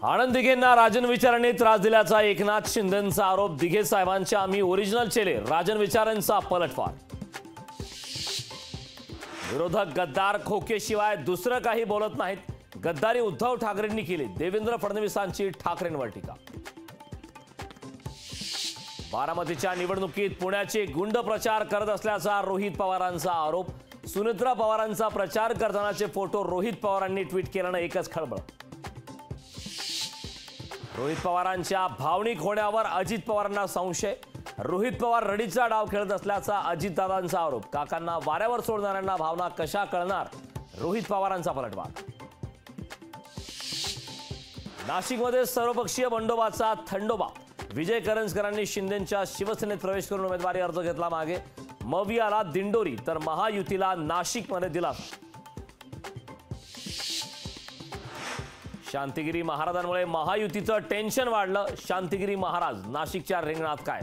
आनंद दिघेंना राजन विचारांनी त्रास दिल्याचा एकनाथ शिंदेंचा आरोप। दिघे साहेबांचे आम्ही ओरिजिनल चेले, राजन विचारांचा पलटवार। विरोधक गद्दार खोकेशिवाय दुसरं काही बोलत नाहीत। गद्दारी उद्धव ठाकरेंनी केली, देवेंद्र फडणवीसांची ठाकरेंवर टीका। बारामतीच्या निवडणुकीत पुण्याचे गुंड प्रचार करत असल्याचा रोहित पवारांचा आरोप। सुनेत्रा पवारांचा प्रचार करतानाचे फोटो रोहित पवारांनी ट्विट केल्याने एकच खळबळ। रोहित पवारांच्या भावनिक होण्यावर अजित पवारांना संशय। रोहित पवार रडीचा डाव खेळत असल्याचा अजितदादांचा आरोप। काकांना वाऱ्यावर सोडणाऱ्यांना भावना कशा कळणार, रोहित पवारांचा पलटवार। नाशिकमध्ये सर्वपक्षीय बंडोबाचा थंडोबा। विजय करंजकरांनी शिंदेंच्या शिवसेनेत प्रवेश करून उमेदवारी अर्ज घेतला मागे। मवियाला दिंडोरी तर महायुतीला नाशिकमध्ये दिलासा। शांतिगिरी महाराजांमुळे महायुतीचं टेन्शन वाढलं। शांतिगिरी महाराज नाशिकच्या रिंगणात काय।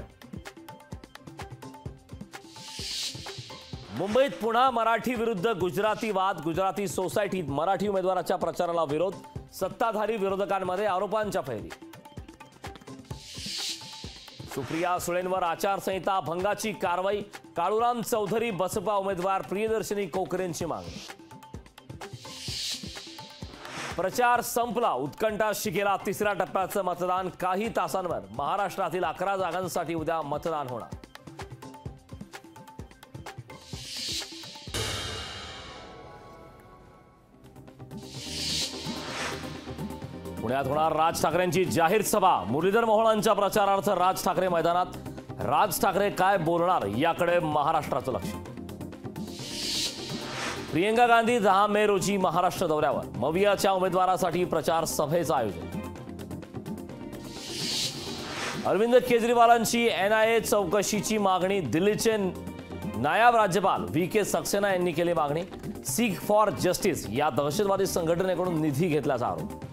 मुंबईत पुन्हा मराठी विरुद्ध गुजराती वाद। गुजराती सोसायटीत मराठी उमेदवाराच्या प्रचाराला विरोध। सत्ताधारी विरोधकांमध्ये आरोपांच्या फैरी। सुप्रिया सुळेंवर आचारसंहिता भंगाची कारवाई। काळूराम चौधरी बसपा उमेदवार प्रियदर्शनी कोकरेंची मागणी। प्रचार संपला, उत्कंठा शिकेला तिसऱ्या टप्प्याचं मतदान। काही तासांवर महाराष्ट्रातील 11 जागांसाठी उद्या मतदान होणार। पुण्यात होणार राज ठाकरेंची जाहीर सभा। मुरलीधर मोहोळांच्या प्रचारार्थ राज ठाकरे मैदानात। राज ठाकरे काय बोलणार याकडे महाराष्ट्राचं लक्ष। प्रियंका गांधी 10 मे रोजी महाराष्ट्र दौऱ्यावर। मवियाच्या उमेदवारासाठी प्रचार सभेचं आयोजन। अरविंद केजरीवालांची NIA चौकशीची मागणी। दिल्लीचे नायब राज्यपाल VK सक्सेना यांनी केली मागणी। सीख फॉर जस्टिस या दहशतवादी संघटनेकडून निधी घेतल्याचा आरोप।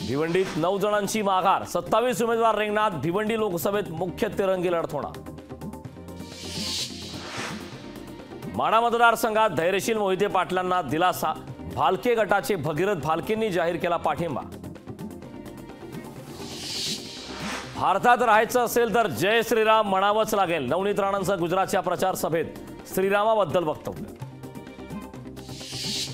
भिवंडीत 9 जणांची माघार। 27 उमेदवार रिंगणात। भिवंडी लोकसभेत मुख्य तिरंगी लढत होणार। माढा मतदारसंघात धैर्यशील मोहिते पाटलांना दिलासा। भालके गटाचे भगीरथ भालकेंनी जाहीर केला पाठिंबा। भारतात राहायचं असेल तर जय श्रीराम म्हणावंच लागेल। नवनीत राणांचं गुजरातच्या प्रचार सभेत श्रीरामाबद्दल वक्तव्य।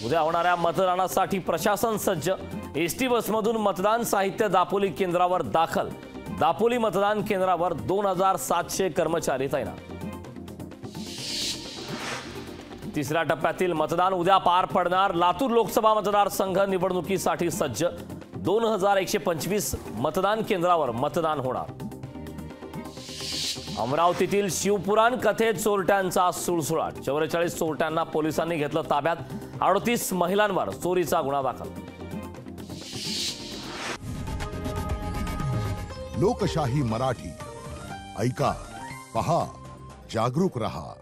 उद्या होणाऱ्या मतदानासाठी प्रशासन सज्ज। एसटी बसमधून मतदान साहित्य दापोली केंद्रावर दाखल। दापोली मतदान केंद्रावर 2700 कर्मचारी तैनात। तिसऱ्या टप्प्यातील मतदान उद्या पार पडणार। लातूर लोकसभा मतदारसंघ निवडणुकीसाठी सज्ज। 2125 मतदान केंद्रावर मतदान होणार। अमरावतीतील शिवपुराण कथेत चोरट्यांचा सुळसुळाट। 44 चोरट्यांना पोलिसांनी घेतलं ताब्यात। 38 महिलांवर चोरीचा गुन्हा दाखल। लोकशाही मराठी ऐका, पहा, जागरूक रहा।